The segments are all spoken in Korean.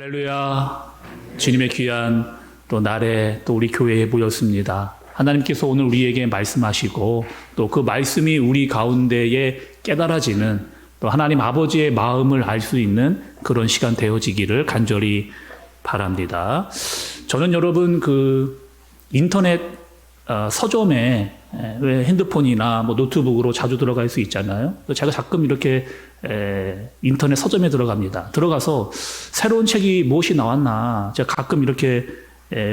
할렐루야. 주님의 귀한 또 날에 또 우리 교회에 모였습니다. 하나님께서 오늘 우리에게 말씀하시고 또 그 말씀이 우리 가운데에 깨달아지는 또 하나님 아버지의 마음을 알 수 있는 그런 시간 되어지기를 간절히 바랍니다. 저는 여러분 인터넷 서점에 왜 핸드폰이나 뭐 노트북으로 자주 들어갈 수 있잖아요. 제가 가끔 이렇게 인터넷 서점에 들어갑니다. 들어가서 새로운 책이 무엇이 나왔나 제가 가끔 이렇게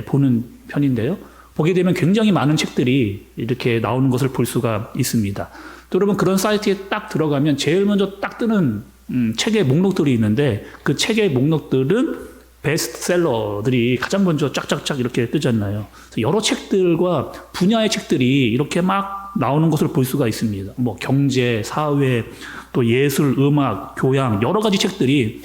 보는 편인데요. 보게 되면 굉장히 많은 책들이 이렇게 나오는 것을 볼 수가 있습니다. 또 여러분 그런 사이트에 딱 들어가면 제일 먼저 딱 뜨는 책의 목록들이 있는데 그 책의 목록들은 베스트셀러들이 가장 먼저 쫙쫙쫙 이렇게 뜨잖아요. 여러 책들과 분야의 책들이 이렇게 막 나오는 것을 볼 수가 있습니다. 뭐 경제, 사회, 또 예술, 음악, 교양 여러 가지 책들이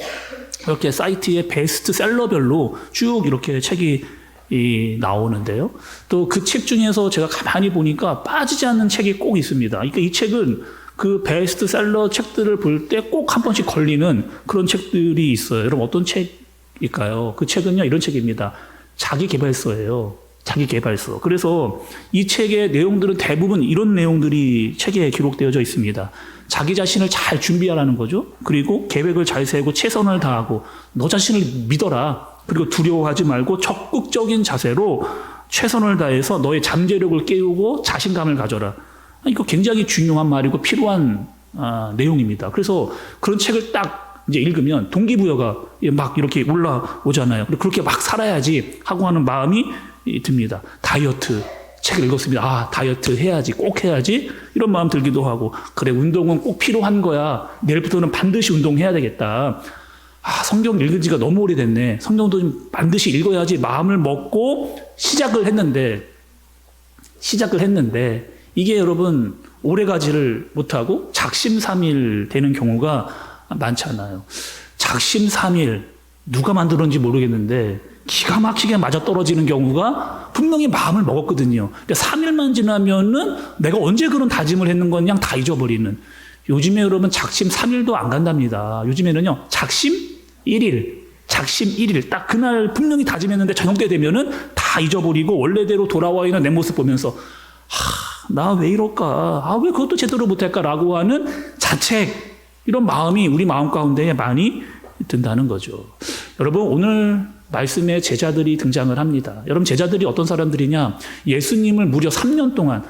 이렇게 사이트의 베스트셀러별로 쭉 이렇게 책이 나오는데요. 또 그 책 중에서 제가 가만히 보니까 빠지지 않는 책이 꼭 있습니다. 그러니까 이 책은 그 베스트셀러 책들을 볼 때 꼭 한 번씩 걸리는 그런 책들이 있어요. 여러분 어떤 책일까요? 그 책은요 이런 책입니다. 자기계발서예요. 자기계발서. 그래서 이 책의 내용들은 대부분 이런 내용들이 책에 기록되어져 있습니다. 자기 자신을 잘 준비하라는 거죠. 그리고 계획을 잘 세우고 최선을 다하고 너 자신을 믿어라. 그리고 두려워하지 말고 적극적인 자세로 최선을 다해서 너의 잠재력을 깨우고 자신감을 가져라. 이거 굉장히 중요한 말이고 필요한 내용입니다. 그래서 그런 책을 딱 이제 읽으면 동기부여가 막 이렇게 올라오잖아요. 그렇게 막 살아야지 하고 하는 마음이 듭니다. 다이어트 책을 읽었습니다. 다이어트 해야지, 꼭 해야지 이런 마음 들기도 하고 그래 운동은 꼭 필요한 거야. 내일부터는 반드시 운동해야 되겠다. 성경 읽은 지가 너무 오래됐네. 성경도 좀 반드시 읽어야지 마음을 먹고 시작을 했는데 이게 여러분 오래가지를 못하고 작심삼일 되는 경우가 많잖아요. 작심삼일 누가 만들었는지 모르겠는데 기가 막히게 맞아떨어지는 경우가 분명히 마음을 먹었거든요. 그러니까 3일만 지나면은 내가 언제 그런 다짐을 했는 건 그냥 다 잊어버리는. 요즘에 여러분 작심 3일도 안 간답니다. 요즘에는요 작심 1일 딱 그날 분명히 다짐했는데 저녁 때 되면은 다 잊어버리고 원래대로 돌아와 있는 내 모습 보면서 나 왜 이럴까? 왜 그것도 제대로 못할까라고 하는 자책 이런 마음이 우리 마음 가운데 많이 든다는 거죠. 여러분 오늘 말씀에 제자들이 등장을 합니다. 여러분 제자들이 어떤 사람들이냐? 예수님을 무려 3년 동안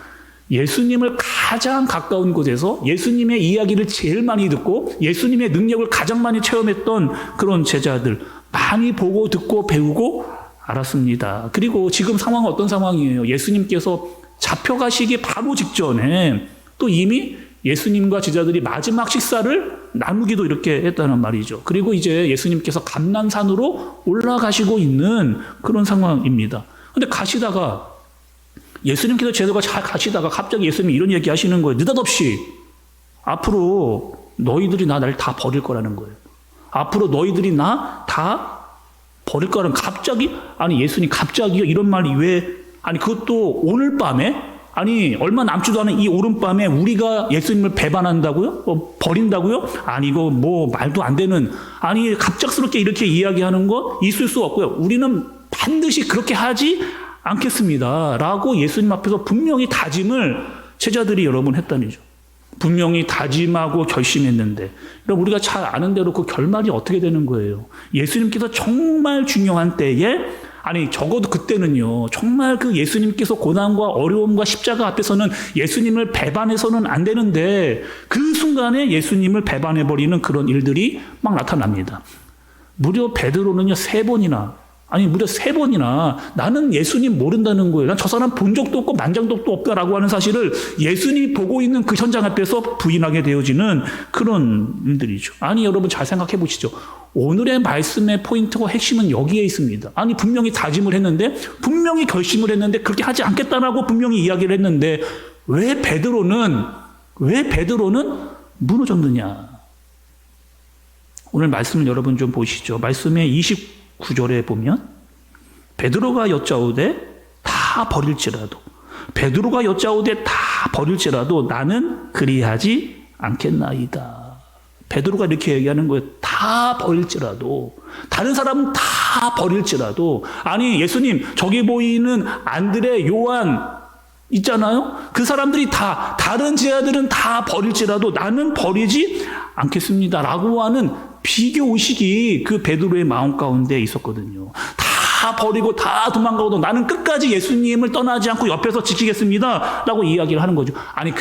예수님을 가장 가까운 곳에서 예수님의 이야기를 제일 많이 듣고 예수님의 능력을 가장 많이 체험했던 그런 제자들 많이 보고 듣고 배우고 알았습니다. 그리고 지금 상황은 어떤 상황이에요? 예수님께서 잡혀가시기 바로 직전에 또 이미 예수님과 제자들이 마지막 식사를 나누기도 이렇게 했다는 말이죠. 그리고 이제 예수님께서 감람산으로 올라가시고 있는 그런 상황입니다. 근데 가시다가 예수님께서 제자가 잘 가시다가 갑자기 예수님이 이런 얘기 하시는 거예요. 느닷없이 앞으로 너희들이 날 다 버릴 거라는 거예요. 앞으로 너희들이 나 다 버릴 거라는 갑자기 예수님 갑자기요 이런 말이 왜 그것도 오늘 밤에 얼마 남지도 않은 이 오른밤에 우리가 예수님을 배반한다고요? 버린다고요? 이거 뭐 말도 안 되는 갑작스럽게 이렇게 이야기하는 거 있을 수 없고요. 우리는 반드시 그렇게 하지 않겠습니다. 라고 예수님 앞에서 분명히 다짐을 제자들이 여러분 했다니죠. 분명히 다짐하고 결심했는데 여러분 우리가 잘 아는 대로 그 결말이 어떻게 되는 거예요? 예수님께서 정말 중요한 때에 적어도 그때는요 정말 그 예수님께서 고난과 어려움과 십자가 앞에서는 예수님을 배반해서는 안 되는데 그 순간에 예수님을 배반해버리는 그런 일들이 막 나타납니다. 무려 베드로는요 3번이나 무려 3번이나 나는 예수님 모른다는 거예요. 난 저 사람 본 적도 없고 만난 적도 없다라고 하는 사실을 예수님이 보고 있는 그 현장 앞에서 부인하게 되어지는 그런 일들이죠. 여러분 잘 생각해 보시죠. 오늘의 말씀의 포인트와 핵심은 여기에 있습니다. 분명히 다짐을 했는데 분명히 결심을 했는데 그렇게 하지 않겠다라고 분명히 이야기를 했는데 왜 베드로는 무너졌느냐. 오늘 말씀을 여러분 좀 보시죠. 말씀의 29절에 보면 베드로가 여짜오되 다 버릴지라도 나는 그리하지 않겠나이다. 베드로가 이렇게 얘기하는 거예요. 다 버릴지라도, 다른 사람은 다 버릴지라도, 아니 예수님 저기 보이는 안드레, 요한 있잖아요. 그 사람들이 다, 다른 제자들은 다 버릴지라도 나는 버리지 않겠습니다라고 하는 비교의식이 그 베드로의 마음 가운데 있었거든요. 다 버리고 다 도망가고도 나는 끝까지 예수님을 떠나지 않고 옆에서 지키겠습니다 라고 이야기를 하는 거죠. 아니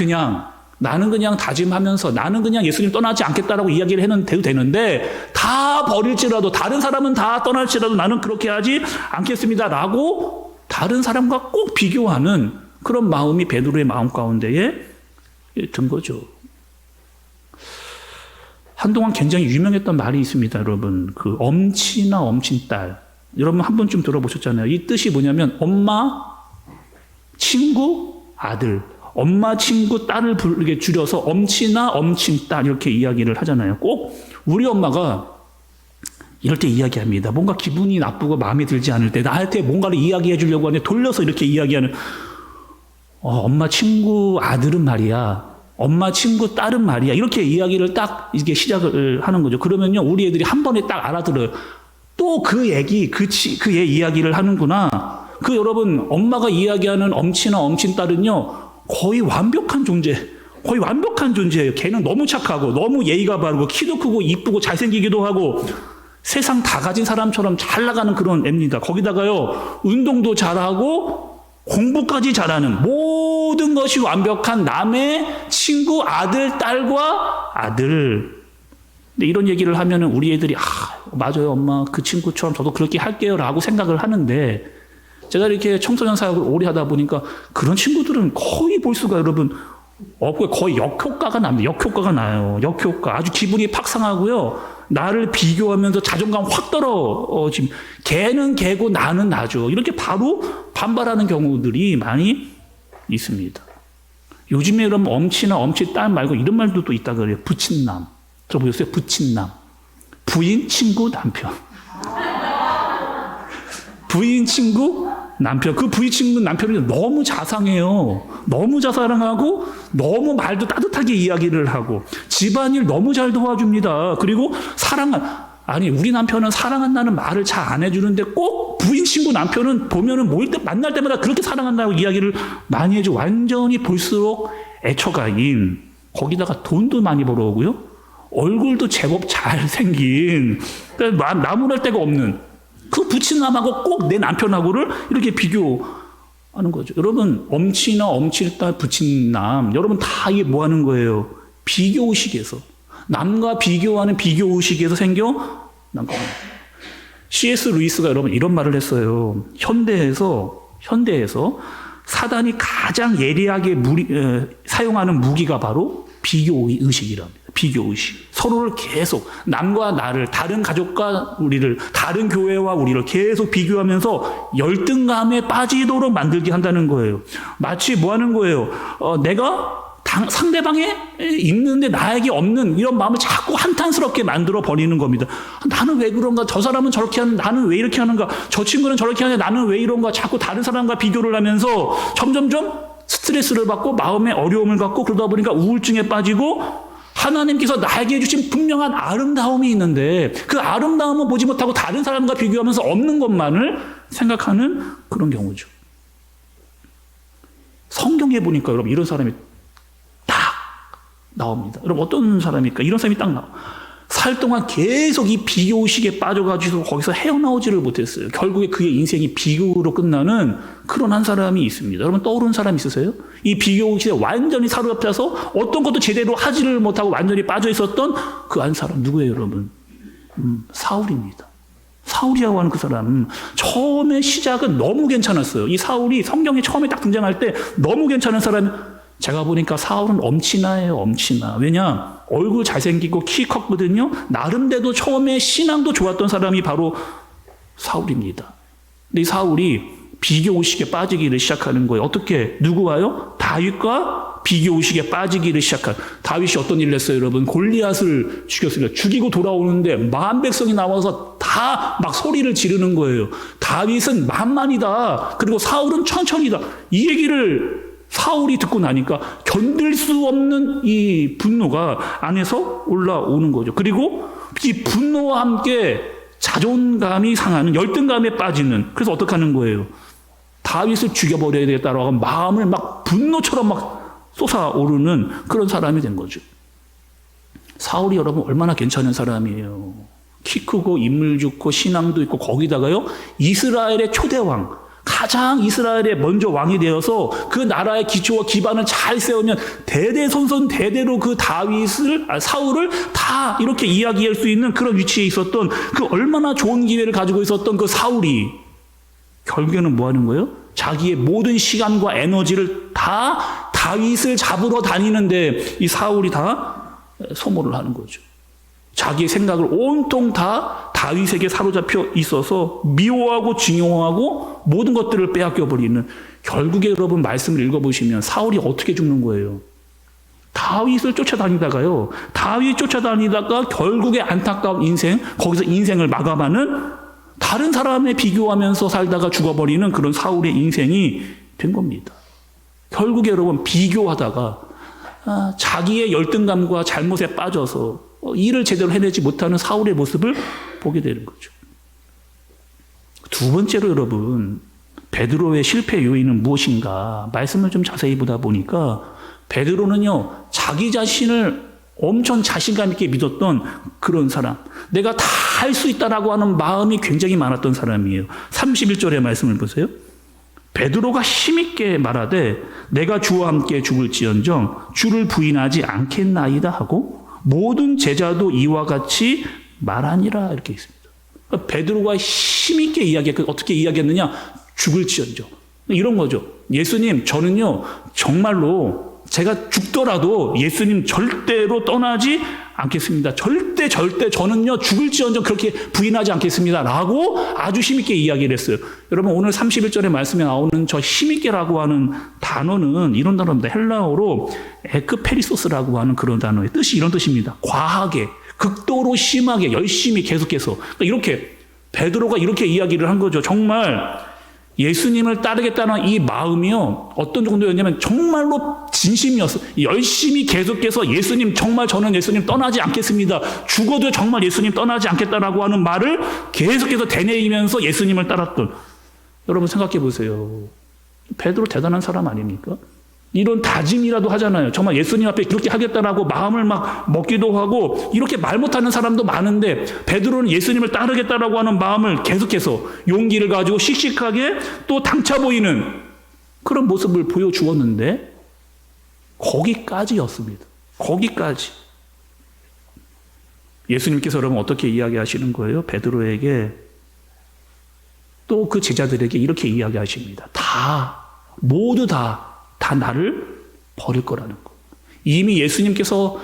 나는 그냥 다짐하면서 나는 그냥 예수님 떠나지 않겠다라고 이야기를 해도 되는데, 다 버릴지라도, 다른 사람은 다 떠날지라도 나는 그렇게 하지 않겠습니다라고 다른 사람과 꼭 비교하는 그런 마음이 베드로의 마음 가운데에 든 거죠. 한동안 굉장히 유명했던 말이 있습니다, 여러분. 그 엄치나 엄친딸. 여러분 한 번쯤 들어보셨잖아요. 이 뜻이 뭐냐면 엄마, 친구, 아들. 엄마, 친구, 딸을 이렇게 줄여서 엄치나 엄친딸 이렇게 이야기를 하잖아요. 꼭 우리 엄마가 이럴 때 이야기합니다. 뭔가 기분이 나쁘고 마음에 들지 않을 때 나한테 뭔가를 이야기해 주려고 하는데 돌려서 이렇게 이야기하는, 엄마, 친구, 아들은 말이야. 엄마, 친구, 딸은 말이야. 이렇게 이야기를 딱 이게 시작을 하는 거죠. 그러면요, 우리 애들이 한 번에 딱 알아들어요. 또 그 얘기, 그의 이야기를 하는구나. 여러분, 엄마가 이야기하는 엄치나 엄친딸은요, 거의 완벽한 존재예요. 걔는 너무 착하고, 너무 예의가 바르고, 키도 크고, 이쁘고, 잘생기기도 하고, 세상 다 가진 사람처럼 잘 나가는 그런 애입니다. 거기다가요, 운동도 잘하고, 공부까지 잘하는 모든 것이 완벽한 남의 친구, 아들, 딸과 아들. 근데 이런 얘기를 하면은 우리 애들이, 맞아요, 엄마. 그 친구처럼 저도 그렇게 할게요. 라고 생각을 하는데, 제가 이렇게 청소년 사역을 오래 하다 보니까 그런 친구들은 거의 볼 수가 여러분 없고, 거의 역효과가 납니다. 역효과가 나요. 역효과. 아주 기분이 팍 상하고요. 나를 비교하면서 자존감 확 떨어지면, 걔는 걔고 나는 나죠. 이렇게 바로 반발하는 경우들이 많이 있습니다. 요즘에 여러분 엄치나 엄치딸 말고 이런 말도 또 있다 그래요. 부친남. 들어보셨어요? 부친남. 부인, 친구, 남편. 부인, 친구, 남편. 그 부인, 친구, 남편이 너무 자상해요. 너무 자상하고 너무 말도 따뜻하게 이야기를 하고 집안일 너무 잘 도와줍니다. 그리고 우리 남편은 사랑한다는 말을 잘 안 해주는데 꼭 부인, 친구, 남편은 보면은 만날 때마다 그렇게 사랑한다고 이야기를 많이 해줘. 완전히 볼수록 애처가인, 거기다가 돈도 많이 벌어오고요. 얼굴도 제법 잘생긴, 나무랄 데가 없는 그 부친남하고 꼭 내 남편하고를 이렇게 비교하는 거죠. 여러분, 엄치나 엄칠딸, 부친남, 여러분 다 이게 뭐 하는 거예요? 비교의식에서, 남과 비교하는 비교의식에서 생겨 난 겁니다. C.S. 루이스가 여러분 이런 말을 했어요. 현대에서 사단이 가장 예리하게 사용하는 무기가 바로 비교의식이랍니다. 비교의식. 서로를 계속, 남과 나를, 다른 가족과 우리를, 다른 교회와 우리를 계속 비교하면서 열등감에 빠지도록 만들게 한다는 거예요. 마치 뭐 하는 거예요? 내가 상대방에 있는데 나에게 없는 이런 마음을 자꾸 한탄스럽게 만들어 버리는 겁니다. 나는 왜 그런가? 저 사람은 저렇게 하는데 나는 왜 이렇게 하는가? 저 친구는 저렇게 하는데 나는 왜 이런가? 자꾸 다른 사람과 비교를 하면서 점점점 스트레스를 받고 마음의 어려움을 갖고, 그러다 보니까 우울증에 빠지고, 하나님께서 나에게 주신 분명한 아름다움이 있는데 그 아름다움을 보지 못하고 다른 사람과 비교하면서 없는 것만을 생각하는 그런 경우죠. 성경에 보니까 여러분 이런 사람이 딱 나옵니다. 여러분 어떤 사람입니까? 이런 사람이 딱 나와. 살 동안 계속 이 비교의식에 빠져가지고 거기서 헤어나오지를 못했어요. 결국에 그의 인생이 비교로 끝나는 그런 한 사람이 있습니다. 여러분 떠오르는 사람 있으세요? 이 비교의식에 완전히 사로잡혀서 어떤 것도 제대로 하지를 못하고 완전히 빠져 있었던 그 한 사람 누구예요, 여러분? 사울입니다. 사울이라고 하는 그 사람, 처음에 시작은 너무 괜찮았어요. 이 사울이 성경에 처음에 딱 등장할 때 너무 괜찮은 사람. 제가 보니까 사울은 엄친아예요, 엄친아. 왜냐? 얼굴 잘생기고 키 컸거든요. 나름대로 처음에 신앙도 좋았던 사람이 바로 사울입니다. 근데 이 사울이 비교의식에 빠지기를 시작하는 거예요. 어떻게? 누구와요? 다윗과 비교의식에 빠지기를 시작한. 다윗이 어떤 일을 했어요, 여러분? 골리앗을 죽였습니다. 죽이고 돌아오는데 만 백성이 나와서 다 막 소리를 지르는 거예요. 다윗은 만만이다. 그리고 사울은 천천이다. 이 얘기를 사울이 듣고 나니까 견딜 수 없는 이 분노가 안에서 올라오는 거죠. 그리고 이 분노와 함께 자존감이 상하는, 열등감에 빠지는, 그래서 어떻게 하는 거예요? 다윗을 죽여버려야 되겠다라고 마음을 막 분노처럼 막 솟아오르는 그런 사람이 된 거죠. 사울이 여러분 얼마나 괜찮은 사람이에요. 키 크고 인물 좋고 신앙도 있고, 거기다가요 이스라엘의 초대왕, 가장 이스라엘에 먼저 왕이 되어서 그 나라의 기초와 기반을 잘 세우면 대대손손 대대로 그 사울을 다 이렇게 이야기할 수 있는 그런 위치에 있었던, 그 얼마나 좋은 기회를 가지고 있었던 그 사울이 결국에는 뭐 하는 거예요? 자기의 모든 시간과 에너지를 다 다윗을 잡으러 다니는데 이 사울이 다 소모를 하는 거죠. 자기의 생각을 온통 다 다윗에게 사로잡혀 있어서 미워하고 증오하고 모든 것들을 빼앗겨버리는, 결국에 여러분 말씀을 읽어보시면 사울이 어떻게 죽는 거예요? 다윗을 쫓아다니다가요, 다윗 쫓아다니다가 결국에 안타까운 인생, 거기서 인생을 마감하는, 다른 사람에 비교하면서 살다가 죽어버리는 그런 사울의 인생이 된 겁니다. 결국에 여러분 비교하다가 자기의 열등감과 잘못에 빠져서 일을 제대로 해내지 못하는 사울의 모습을 보게 되는 거죠. 두 번째로 여러분, 베드로의 실패 요인은 무엇인가? 말씀을 좀 자세히 보다 보니까 베드로는요, 자기 자신을 엄청 자신감 있게 믿었던 그런 사람, 내가 다 할 수 있다라고 하는 마음이 굉장히 많았던 사람이에요. 31절의 말씀을 보세요. 베드로가 힘있게 말하되 내가 주와 함께 죽을지언정 주를 부인하지 않겠나이다 하고 모든 제자도 이와 같이 말하니라, 이렇게 있습니다. 베드로가 힘있게 어떻게 이야기했느냐? 죽을지언정. 이런 거죠. 예수님, 저는요 정말로 제가 죽더라도 예수님 절대로 떠나지 않겠습니다. 절대 저는요 죽을지언정 그렇게 부인하지 않겠습니다 라고 아주 힘있게 이야기를 했어요. 여러분, 오늘 31절의 말씀에 나오는 저 힘있게라고 하는 단어는 이런 단어입니다. 헬라어로 에크페리소스라고 하는 그런 단어의 뜻이 이런 뜻입니다. 과하게, 극도로 심하게, 열심히, 계속해서. 그러니까 이렇게 베드로가 이렇게 이야기를 한 거죠. 정말 예수님을 따르겠다는 이 마음이요, 어떤 정도였냐면 정말로 진심이었어요. 열심히 계속해서 예수님, 정말 저는 예수님 떠나지 않겠습니다. 죽어도 정말 예수님 떠나지 않겠다라고 하는 말을 계속해서 되뇌이면서 예수님을 따랐던. 여러분 생각해 보세요. 베드로 대단한 사람 아닙니까? 이런 다짐이라도 하잖아요. 정말 예수님 앞에 그렇게 하겠다라고 마음을 막 먹기도 하고, 이렇게 말 못하는 사람도 많은데 베드로는 예수님을 따르겠다라고 하는 마음을 계속해서 용기를 가지고 씩씩하게 또 당차 보이는 그런 모습을 보여주었는데 거기까지였습니다. 거기까지. 예수님께서 여러분 어떻게 이야기하시는 거예요? 베드로에게, 또 그 제자들에게 이렇게 이야기하십니다. 모두 다 나를 버릴 거라는 거. 이미 예수님께서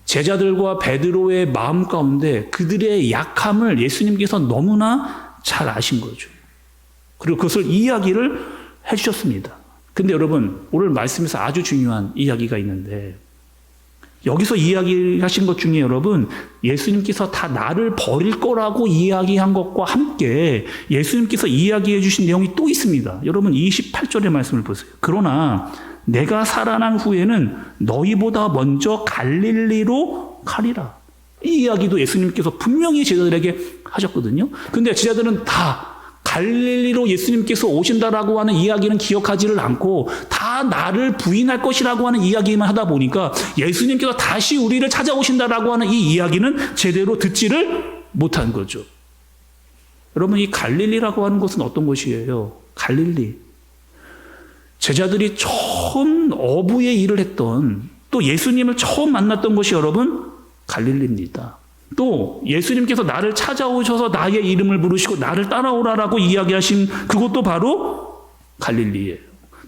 제자들과 베드로의 마음 가운데 그들의 약함을 예수님께서 너무나 잘 아신 거죠. 그리고 그것을 이야기를 해주셨습니다. 근데 여러분, 오늘 말씀에서 아주 중요한 이야기가 있는데, 여기서 이야기하신 것 중에 여러분, 예수님께서 다 나를 버릴 거라고 이야기한 것과 함께 예수님께서 이야기해 주신 내용이 또 있습니다. 여러분 28절의 말씀을 보세요. 그러나 내가 살아난 후에는 너희보다 먼저 갈릴리로 가리라. 이 이야기도 예수님께서 분명히 제자들에게 하셨거든요. 근데 제자들은 다 갈릴리로 예수님께서 오신다라고 하는 이야기는 기억하지를 않고 다 나를 부인할 것이라고 하는 이야기만 하다 보니까 예수님께서 다시 우리를 찾아오신다라고 하는 이 이야기는 제대로 듣지를 못한 거죠. 여러분, 이 갈릴리라고 하는 곳은 어떤 곳이에요? 갈릴리. 제자들이 처음 어부의 일을 했던, 또 예수님을 처음 만났던 곳이 여러분 갈릴리입니다. 또 예수님께서 나를 찾아오셔서 나의 이름을 부르시고 나를 따라오라라고 이야기하신 그곳도 바로 갈릴리예요.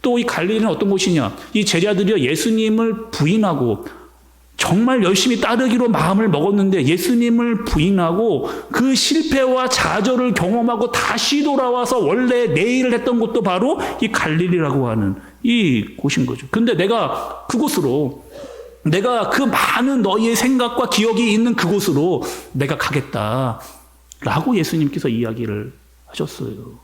또 이 갈릴리는 어떤 곳이냐? 이 제자들이 예수님을 부인하고 정말 열심히 따르기로 마음을 먹었는데 예수님을 부인하고 그 실패와 좌절을 경험하고 다시 돌아와서 원래 내 일을 했던 곳도 바로 이 갈릴리라고 하는 이 곳인 거죠. 근데 내가 그곳으로, 내가 그 많은 너희의 생각과 기억이 있는 그곳으로 내가 가겠다라고 예수님께서 이야기를 하셨어요.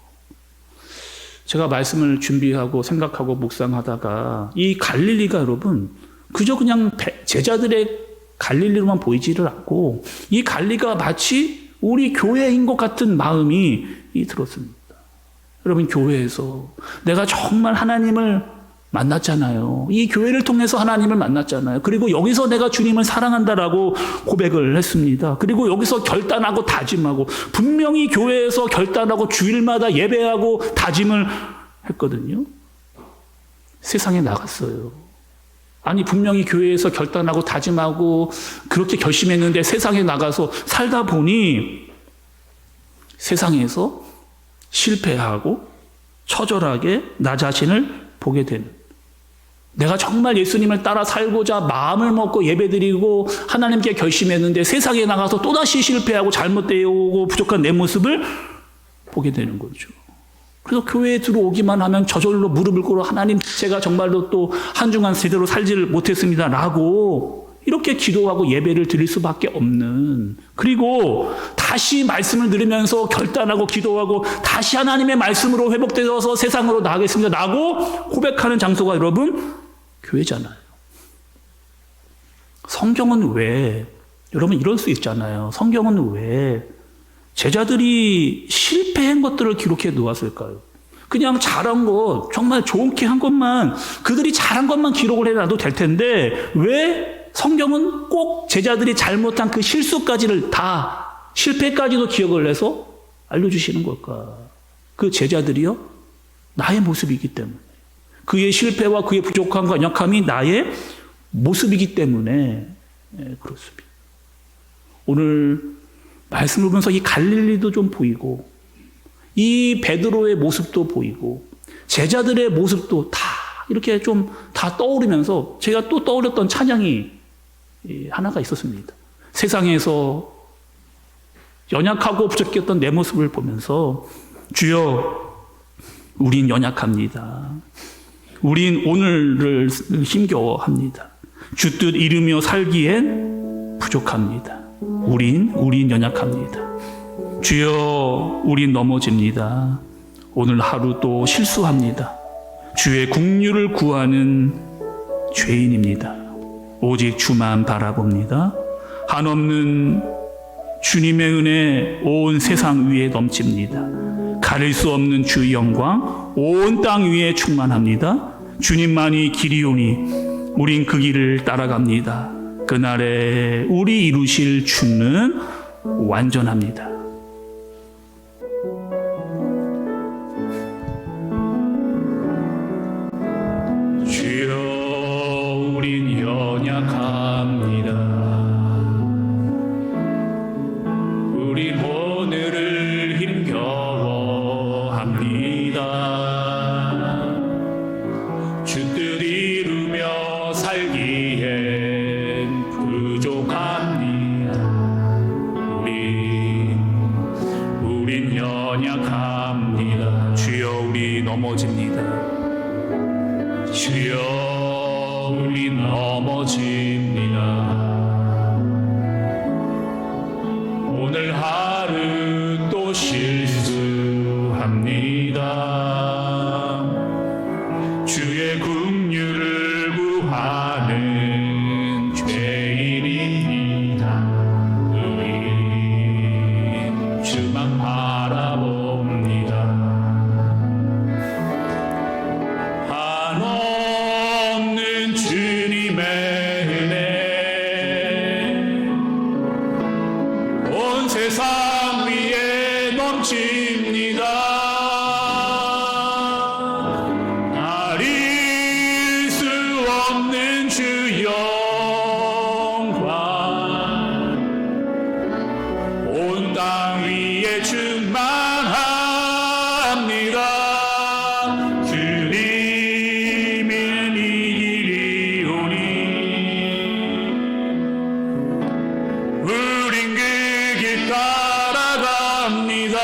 제가 말씀을 준비하고 생각하고 묵상하다가 이 갈릴리가 여러분 그저 그냥 제자들의 갈릴리로만 보이지를 않고 이 갈릴리가 마치 우리 교회인 것 같은 마음이 들었습니다. 여러분 교회에서 내가 정말 하나님을 만났잖아요. 이 교회를 통해서 하나님을 만났잖아요. 그리고 여기서 내가 주님을 사랑한다라고 고백을 했습니다. 그리고 여기서 결단하고 다짐하고 분명히 교회에서 결단하고 주일마다 예배하고 다짐을 했거든요. 세상에 나갔어요. 아니 분명히 교회에서 결단하고 다짐하고 그렇게 결심했는데 세상에 나가서 살다 보니 세상에서 실패하고 처절하게 나 자신을 보게 되는, 내가 정말 예수님을 따라 살고자 마음을 먹고 예배드리고 하나님께 결심했는데 세상에 나가서 또다시 실패하고 잘못되고 부족한 내 모습을 보게 되는 거죠. 그래서 교회에 들어오기만 하면 저절로 무릎을 꿇어 하나님 제가 정말로 또 한 주간 제대로 살지를 못했습니다 라고 이렇게 기도하고 예배를 드릴 수밖에 없는, 그리고 다시 말씀을 들으면서 결단하고 기도하고 다시 하나님의 말씀으로 회복되어서 세상으로 나가겠습니다 라고 고백하는 장소가 여러분 교회잖아요. 성경은 왜, 여러분 이럴 수 있잖아요. 성경은 왜 제자들이 실패한 것들을 기록해 놓았을까요? 그냥 잘한 것, 정말 좋게 한 것만, 그들이 잘한 것만 기록을 해놔도 될 텐데 왜 성경은 꼭 제자들이 잘못한 그 실수까지를 다, 실패까지도 기억을 해서 알려주시는 걸까? 그 제자들이요, 나의 모습이기 때문에, 그의 실패와 그의 부족함과 연약함이 나의 모습이기 때문에 그렇습니다. 오늘 말씀을 보면서 이 갈릴리도 좀 보이고 이 베드로의 모습도 보이고 제자들의 모습도 다 이렇게 좀 다 떠오르면서 제가 또 떠올렸던 찬양이 하나가 있었습니다. 세상에서 연약하고 부족했던 내 모습을 보면서 주여 우린 연약합니다. 우린 오늘을 힘겨워합니다. 주 뜻 이루며 살기엔 부족합니다. 우린 연약합니다. 주여 우린 넘어집니다. 오늘 하루 또 실수합니다. 주의 긍휼을 구하는 죄인입니다. 오직 주만 바라봅니다. 한없는 주님의 은혜 온 세상 위에 넘칩니다. 가릴 수 없는 주의 영광 온 땅 위에 충만합니다. 주님만이 길이오니 우린 그 길을 따라갑니다. 그날에 우리 이루실 주는 완전합니다. 주여 우린 연약합니다. 우린 오늘을 힘겨워합니다. 주 뜻 이루며 살기엔 부족합니다. 우린 연약합니다. 주여 우리 넘어집니다. 주여 우리 넘어집니다. 오늘 하루 또 실수합니다. 주의 긍휼을 구하는 죄인입니다. 우린 주만 바라봅니다. 한없는 주님의 은혜 온 세상 위에 넘칩니다. 가릴 수 없는 주 영광 온 땅 위에 충만합니다. 우린 그 길 따라갑니다.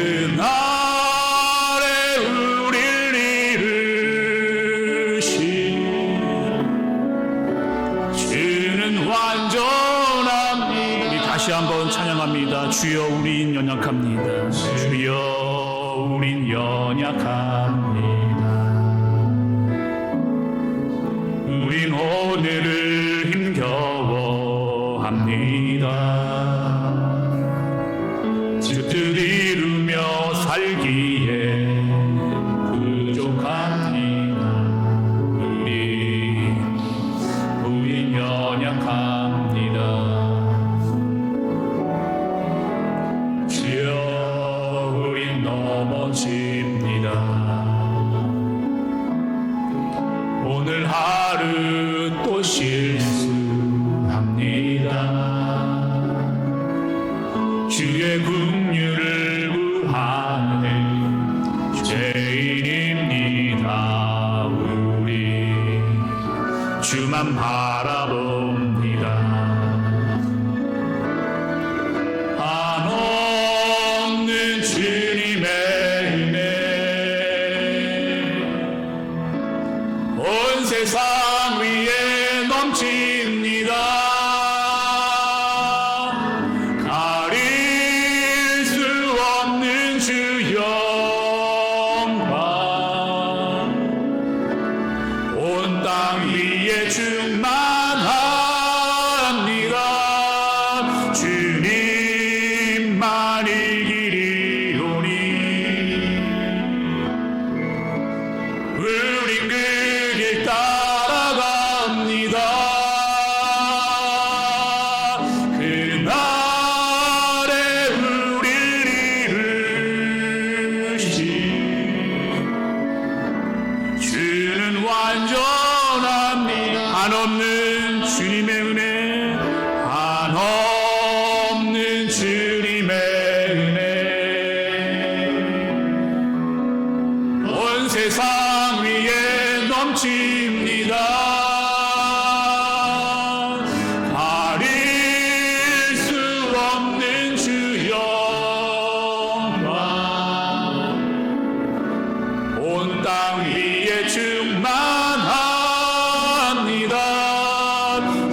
그날에 우릴 이루신 주는 완전합니다. 우리 다시 한번 찬양합니다. 주여 우린 연약합니다. 주여 주여 우린 연약합니다. 우린 오늘을 힘겨워합니다. 주 뜻 이루며 살기에 부족합니다. 우린 연약합니다. 주여 우린 넘어집니다. 오늘 하루 또 실수합니다. 주의 긍휼을 구하는 죄인입니다. 우리 주만 바라봅니다. 한없는 주님의 은혜 온 세상 위에 넘칩니다. 가릴 수 없는 주 영광 온 땅 위에 충만합니다. 주님만 이기리오니 우린 그 길 따라갑니다. 그날에 우릴 이루시 주는 완전합니다. 한없는 주님의 은혜 한없는 주님의 은혜 온 세상 위에 넘칩니다. 가릴 수 없는 주 영광 온 땅 위에 충만합니다.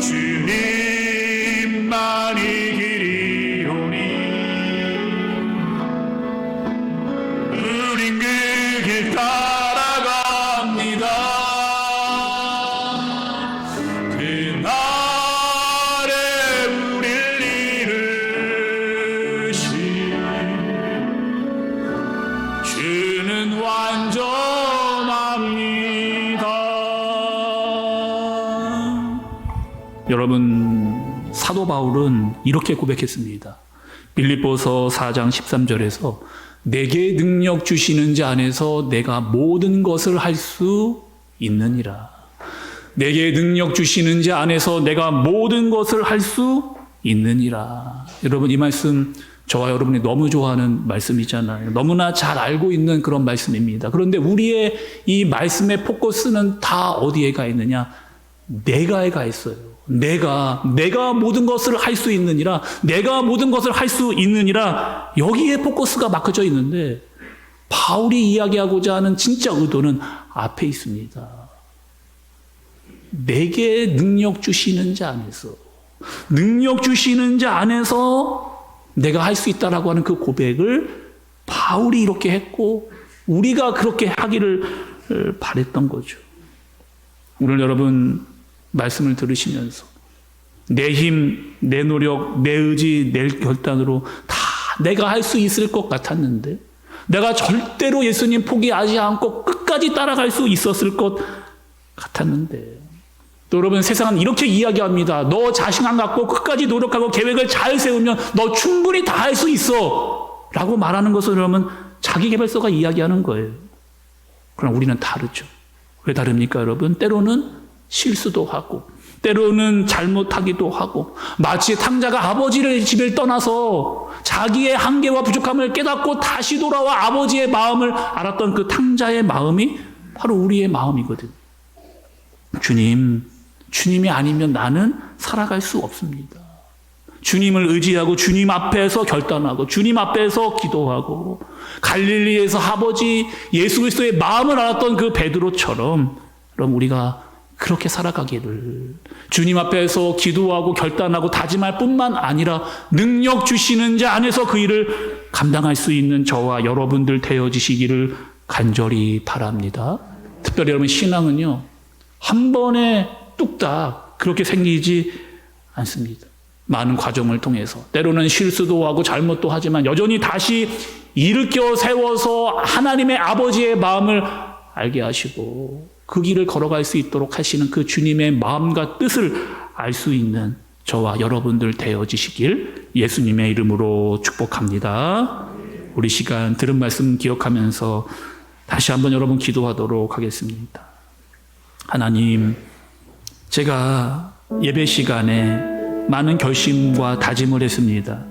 주님만 이기리오니 우린 그 길 따라갑니다. 그날에 우릴 이루시 주는 완전합니다. 여러분, 사도 바울은 이렇게 고백했습니다. 빌립보서 4장 13절에서 내게 능력 주시는 자 안에서 내가 모든 것을 할 수 있느니라. 내게 능력 주시는 자 안에서 내가 모든 것을 할 수 있느니라. 여러분, 이 말씀 저와 여러분이 너무 좋아하는 말씀이잖아요. 너무나 잘 알고 있는 그런 말씀입니다. 그런데 우리의 이 말씀의 포커스는 다 어디에 가 있느냐? 내가에 가 있어요. 내가 모든 것을 할 수 있느니라. 내가 모든 것을 할 수 있느니라. 여기에 포커스가 막혀져 있는데 바울이 이야기하고자 하는 진짜 의도는 앞에 있습니다. 내게 능력 주시는 자 안에서, 능력 주시는 자 안에서 내가 할 수 있다라고 하는 그 고백을 바울이 이렇게 했고 우리가 그렇게 하기를 바랬던 거죠. 오늘 여러분 말씀을 들으시면서 내 힘, 내 노력, 내 의지, 내 결단으로 다 내가 할 수 있을 것 같았는데, 내가 절대로 예수님 포기하지 않고 끝까지 따라갈 수 있었을 것 같았는데, 또 여러분 세상은 이렇게 이야기합니다. 너 자신감 갖고 끝까지 노력하고 계획을 잘 세우면 너 충분히 다 할 수 있어 라고 말하는 것을 여러분 자기계발서가 이야기하는 거예요. 그럼 우리는 다르죠. 왜 다릅니까 여러분? 때로는 실수도 하고 때로는 잘못하기도 하고, 마치 탕자가 아버지의 집을 떠나서 자기의 한계와 부족함을 깨닫고 다시 돌아와 아버지의 마음을 알았던 그 탕자의 마음이 바로 우리의 마음이거든요. 주님이 아니면 나는 살아갈 수 없습니다. 주님을 의지하고 주님 앞에서 결단하고 주님 앞에서 기도하고 갈릴리에서 아버지 예수 그리스도의 마음을 알았던 그 베드로처럼 그럼 우리가 그렇게 살아가기를 주님 앞에서 기도하고 결단하고 다짐할 뿐만 아니라 능력 주시는 자 안에서 그 일을 감당할 수 있는 저와 여러분들 되어지시기를 간절히 바랍니다. 특별히 여러분, 신앙은요 한 번에 뚝딱 그렇게 생기지 않습니다. 많은 과정을 통해서 때로는 실수도 하고 잘못도 하지만 여전히 다시 일으켜 세워서 하나님의 아버지의 마음을 알게 하시고 그 길을 걸어갈 수 있도록 하시는 그 주님의 마음과 뜻을 알 수 있는 저와 여러분들 되어지시길 예수님의 이름으로 축복합니다. 우리 시간 들은 말씀 기억하면서 다시 한번 여러분 기도하도록 하겠습니다. 하나님, 제가 예배 시간에 많은 결심과 다짐을 했습니다.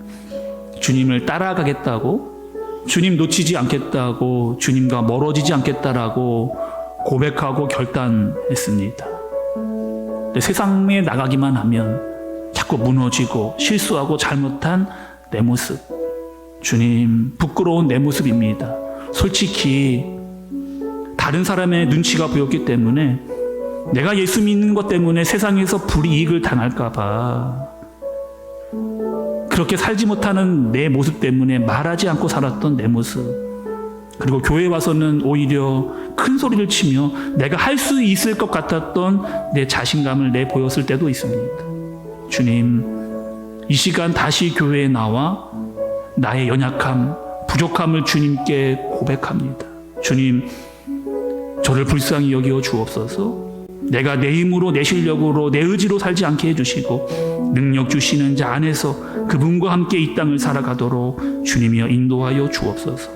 주님을 따라가겠다고, 주님 놓치지 않겠다고, 주님과 멀어지지 않겠다라고 고백하고 결단했습니다. 근데 세상에 나가기만 하면 자꾸 무너지고 실수하고 잘못한 내 모습, 주님 부끄러운 내 모습입니다. 솔직히 다른 사람의 눈치가 보였기 때문에 내가 예수 믿는 것 때문에 세상에서 불이익을 당할까 봐 그렇게 살지 못하는 내 모습 때문에 말하지 않고 살았던 내 모습, 그리고 교회에 와서는 오히려 큰 소리를 치며 내가 할 수 있을 것 같았던 내 자신감을 내보였을 때도 있습니다. 주님, 이 시간 다시 교회에 나와 나의 연약함, 부족함을 주님께 고백합니다. 주님, 저를 불쌍히 여겨 주옵소서. 내가 내 힘으로, 내 실력으로, 내 의지로 살지 않게 해주시고 능력 주시는 자 안에서 그분과 함께 이 땅을 살아가도록 주님이여 인도하여 주옵소서.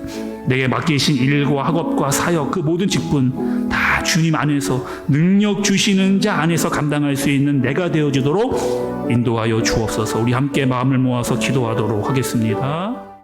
내게 맡기신 일과 학업과 사역, 그 모든 직분 다 주님 안에서 능력 주시는 자 안에서 감당할 수 있는 내가 되어지도록 인도하여 주옵소서. 우리 함께 마음을 모아서 기도하도록 하겠습니다.